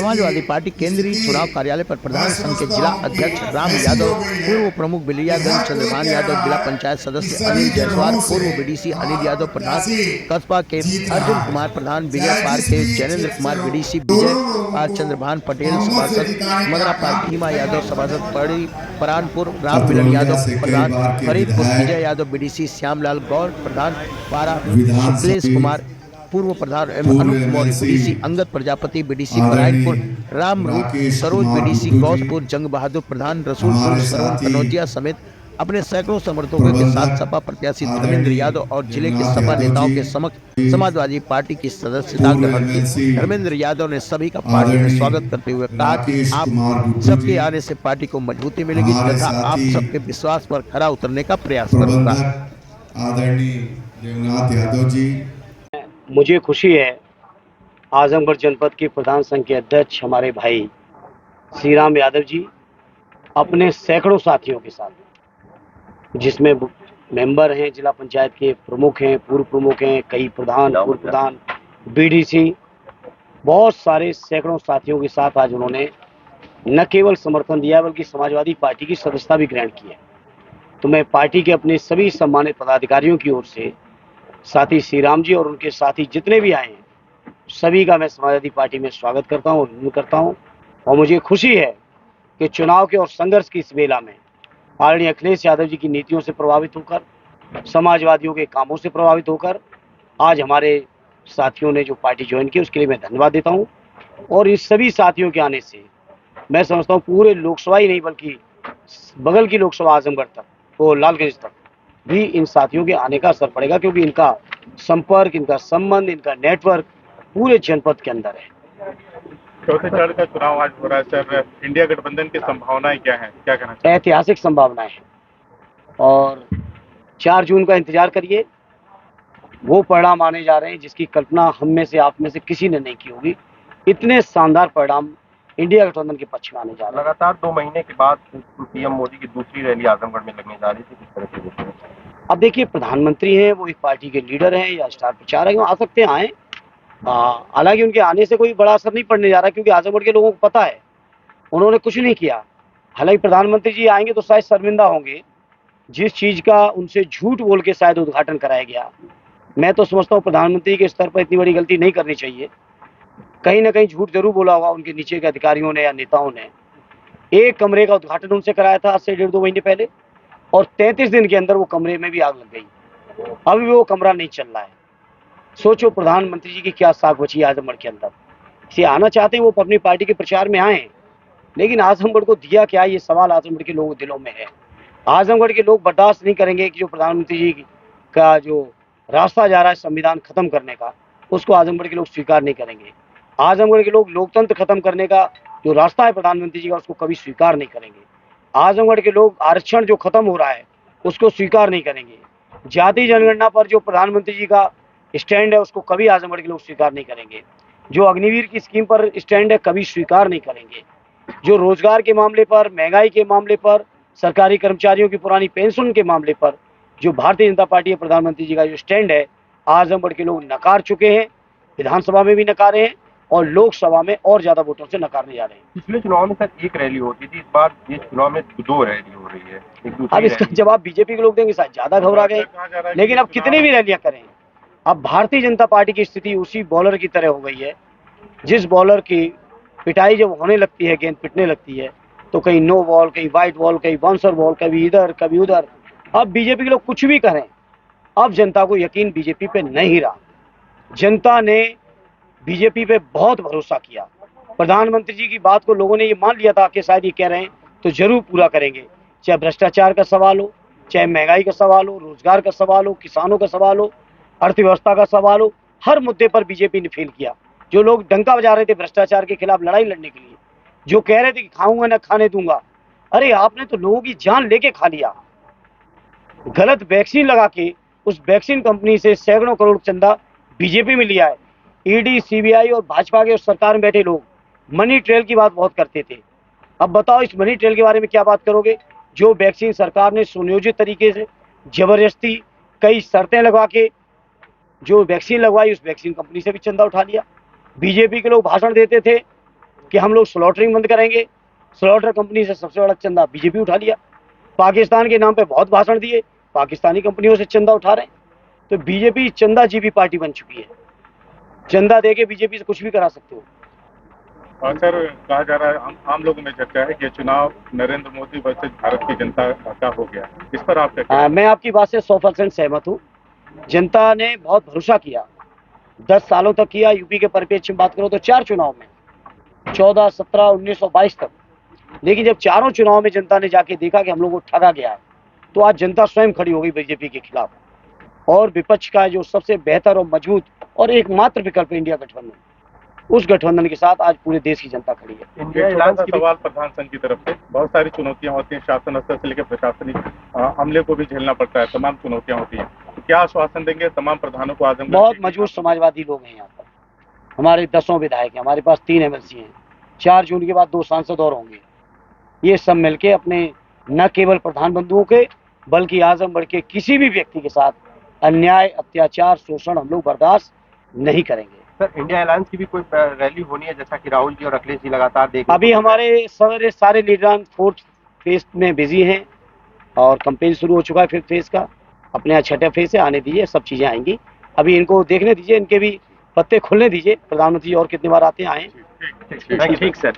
Samajwadi party केंद्रीय चुनाव कार्यालय पर प्रधान संघ के जिला अध्यक्ष राम यादव, पूर्व प्रमुख बिलियागंज चंद्रभान यादव, जिला पंचायत सदस्य अनिल जायसवाल, पूर्व बीडीसी अनिल यादव, प्रधान कस्बा के अर्जुन कुमार, प्रधान विजय पार के जैनेन्द्र कुमार, बीडीसी विजय पार चंद्रभान पटेल, सभासद मदरा पार भीमा यादव, सभासद परानपुर राम मिलन यादव, प्रधान फरीदपुर विजय यादव, बीडीसी श्यामलाल गौर, प्रधान पारा शुक्लेश कुमार, पूर्व प्रधान Anoop Maurya, BDC Angad Prajapati, BDC Barainpur Ramroop Saroj, BDC Gauspur Jang Bahadur, प्रधान रसूलपुर श्रवण कनौजिया समेत अपने सैकड़ों समर्थकों के साथ सपा प्रत्याशी धर्मेंद्र यादव और जिले के सपा नेताओं के समक्ष समाजवादी पार्टी की सदस्यता ग्रहण की। धर्मेंद्र यादव ने सभी का पार्टी में स्वागत करते हुए कहा कि आप सबके आने से पार्टी को मजबूती मिलेगी तथा आप सबके विश्वास पर खरा उतरने का प्रयास करूंगा। आदरणीय देवनाथ यादव जी, मुझे खुशी है आजमगढ़ जनपद के प्रधान संघ के अध्यक्ष हमारे भाई श्री राम यादव जी अपने सैकड़ों साथियों के साथ, जिसमें मेंबर हैं, जिला पंचायत के प्रमुख हैं, पूर्व प्रमुख हैं, कई प्रधान, पूर्व प्रधान, बीडीसी, बहुत सारे सैकड़ों साथियों के साथ आज उन्होंने न केवल समर्थन दिया बल्कि समाजवादी पार्टी की सदस्यता भी ग्रहण की है। तो मैं पार्टी के अपने सभी सम्मानित पदाधिकारियों की ओर से, साथी श्री राम जी और उनके साथी जितने भी आए हैं, सभी का मैं समाजवादी पार्टी में स्वागत करता हूँ, अभिनंदन करता हूँ। और मुझे खुशी है कि चुनाव के और संघर्ष की इस बेला में आदरणीय अखिलेश यादव जी की नीतियों से प्रभावित होकर, समाजवादियों के कामों से प्रभावित होकर आज हमारे साथियों ने जो पार्टी ज्वाइन की उसके लिए मैं धन्यवाद देता हूँ। और इस सभी साथियों के आने से मैं समझता हूँ पूरे लोकसभा ही नहीं बल्कि बगल की लोकसभा आजमगढ़ तक, वो लालगंज तक भी इन साथियों के आने का असर पड़ेगा, क्योंकि इनका संपर्क, इनका संबंध, इनका नेटवर्क पूरे जनपद के अंदर है। चौथे चरण का चुनाव आज हो रहा है सर, इंडिया गठबंधन की संभावनाएं क्या हैं, क्या कहना चाहिए? ऐतिहासिक संभावनाएं हैं और 4 जून का इंतजार करिए, वो परिणाम आने जा रहे हैं जिसकी कल्पना हम में से, आप में से किसी ने नहीं की होगी। इतने शानदार परिणाम इंडिया गठबंधन के पक्ष में आने जा रहे हैं। लगातार 2 महीने के बाद पीएम मोदी की दूसरी रैली आजमगढ़ में लगने जा रही थी, किस तरह से देखते हैं? अब देखिए, प्रधानमंत्री हैं, वो एक पार्टी के लीडर हैं या स्टार प्रचारक हैं, आ सकते हैं, आए। हालांकि उनके आने से कोई बड़ा असर नहीं पड़ने जा रहा, क्योंकि आजमगढ़ के लोगों को पता है उन्होंने कुछ नहीं किया। हालांकि प्रधानमंत्री जी आएंगे तो शायद शर्मिंदा होंगे, जिस चीज़ का उनसे झूठ बोल के शायद उद्घाटन कराया गया। मैं तो समझता हूँ प्रधानमंत्री के स्तर पर इतनी बड़ी गलती नहीं करनी चाहिए। कहीं ना कहीं झूठ जरूर बोला होगा उनके नीचे के अधिकारियों ने या नेताओं ने। एक कमरे का उद्घाटन उनसे कराया था आज से 1.5-2 महीने पहले, और 33 दिन के अंदर वो कमरे में भी आग लग गई। अभी वो कमरा नहीं चल रहा है। सोचो प्रधानमंत्री जी की क्या साख बची है आजमगढ़ के अंदर। से आना चाहते हैं वो अपनी पार्टी के प्रचार में आए, लेकिन आजमगढ़ को दिया क्या, ये सवाल आजमगढ़ के लोगों के दिलों में है। आजमगढ़ के लोग बर्दाश्त नहीं करेंगे कि जो प्रधानमंत्री जी का जो रास्ता जा रहा है संविधान खत्म करने का, उसको आजमगढ़ के लोग स्वीकार नहीं करेंगे। आजमगढ़ के लोग लोकतंत्र खत्म करने का जो रास्ता है प्रधानमंत्री जी का, उसको कभी स्वीकार नहीं करेंगे। आजमगढ़ के लोग आरक्षण जो खत्म हो रहा है उसको स्वीकार नहीं करेंगे। जाति जनगणना पर जो प्रधानमंत्री जी का स्टैंड है उसको कभी आजमगढ़ के लोग स्वीकार नहीं करेंगे। जो अग्निवीर की स्कीम पर स्टैंड है कभी स्वीकार नहीं करेंगे। जो रोजगार के मामले पर, महंगाई के मामले पर, सरकारी कर्मचारियों की पुरानी पेंशन के मामले पर जो भारतीय जनता पार्टी और प्रधानमंत्री जी का जो स्टैंड है, आजमगढ़ के लोग नकार चुके हैं। विधानसभा में भी नकारे हैं और लोकसभा में और ज्यादा वोटों से नकारने जा रहे हैं। पिछले चुनाव में सर 1 रैली होती थी, इस बार ये चुनाव में 2 रैली हो रही है। अब इसका जवाब बीजेपी के लोग देंगे, शायद ज्यादा घबरा गए। लेकिन अब कितनी भी रैलियां करें, अब भारतीय जनता पार्टी की स्थिति उसी बॉलर की तरह हो गई है, जिस बॉलर की पिटाई जब होने लगती है, गेंद पिटने लगती है, तो कहीं नो बॉल, कहीं वाइट बॉल, कहीं बाउंसर बॉल, कभी इधर कभी उधर। अब बीजेपी के लोग कुछ भी करें, अब जनता को यकीन बीजेपी पे नहीं रहा। जनता ने बीजेपी पे बहुत भरोसा किया। प्रधानमंत्री जी की बात को लोगों ने ये मान लिया था कि शायद ये कह रहे हैं तो जरूर पूरा करेंगे। चाहे भ्रष्टाचार का सवाल हो, चाहे महंगाई का सवाल हो, रोजगार का सवाल हो, किसानों का सवाल हो, अर्थव्यवस्था का सवाल हो, हर मुद्दे पर बीजेपी ने फेल किया। जो लोग डंका बजा रहे थे भ्रष्टाचार के खिलाफ लड़ाई लड़ने के लिए, जो कह रहे थे कि खाऊंगा ना खाने दूंगा, अरे आपने तो लोगों की जान लेके खा लिया। गलत वैक्सीन लगा के उस वैक्सीन कंपनी से सैकड़ों करोड़ चंदा बीजेपी में लिया है। ईडी, सीबीआई और भाजपा के सरकार में बैठे लोग मनी ट्रेल की बात बहुत करते थे। अब बताओ इस मनी ट्रेल के बारे में क्या बात करोगे? जो वैक्सीन सरकार ने सुनियोजित तरीके से जबरदस्ती कई शर्तें लगा के जो वैक्सीन लगवाई, उस वैक्सीन कंपनी से भी चंदा उठा लिया। बीजेपी के लोग भाषण देते थे कि हम लोग स्लॉटरिंग बंद करेंगे। स्लॉटर कंपनी से सबसे बड़ा चंदा बीजेपी उठा लिया। पाकिस्तान के नाम पे बहुत भाषण दिए, पाकिस्तानी कंपनियों से चंदा उठा रहे हैं। तो बीजेपी चंदा जीबी पार्टी बन चुकी है। चंदा दे के बीजेपी से कुछ भी करा सकते हो। और सर कहा जा रहा है, आम लोगों में चर्चा है कि ये चुनाव नरेंद्र मोदी वर्सेज भारत की जनता का हो गया। इस पर आप क्या कहते हैं? मैं आपकी बात से 100% सहमत हूँ। जनता ने बहुत भरोसा किया, 10 सालों तक किया। यूपी के परिप्रेक्ष्य में बात करो तो 4 चुनाव में, 14, 17, 19 और 22 तक। लेकिन जब चारों चुनाव में जनता ने जाके देखा कि हम लोग को ठगा गया है, तो आज जनता स्वयं खड़ी हो गई बीजेपी के खिलाफ। और विपक्ष का जो सबसे बेहतर और मजबूत और एकमात्र विकल्प है इंडिया गठबंधन, उस गठबंधन के साथ आज पूरे देश की जनता खड़ी है। इंडिया एक छोटा अलायंस सा की भी सवाल प्रधान संघ की तरफ से, बहुत सारी चुनौतियां होती हैं, शासन स्तर से लेकर प्रशासनिक अमले को भी झेलना पड़ता है, तमाम चुनौतियां होती हैं। तो क्या आश्वासन देंगे तमाम प्रधानों को? आजमगढ़ बहुत मजबूत समाजवादी लोग हैं यहाँ पर। हमारे 10 विधायक हैं, हमारे पास 3 MLC हैं, 4 जून के बाद 2 सांसद और होंगे। ये सब मिलके अपने न केवल प्रधान बंधुओं के बल्कि आजमगढ़ के किसी भी व्यक्ति के साथ अन्याय, अत्याचार, शोषण हम लोग बर्दाश्त नहीं करेंगे। सर इंडिया अलायंस की भी कोई रैली होनी है, जैसा कि राहुल जी और अखिलेश जी लगातार देखने अभी को मिल रहा है? हमारे सारे लीडरान 4th फेज में बिजी हैं और कैंपेन शुरू हो चुका है 5th फेज का। अपने यहाँ 6ठा फेज है, आने दीजिए, सब चीजें आएंगी। अभी इनको देखने दीजिए, इनके भी पत्ते खुलने दीजिए। प्रधानमंत्री और कितनी बार आते हैं, आए। ठीक सर।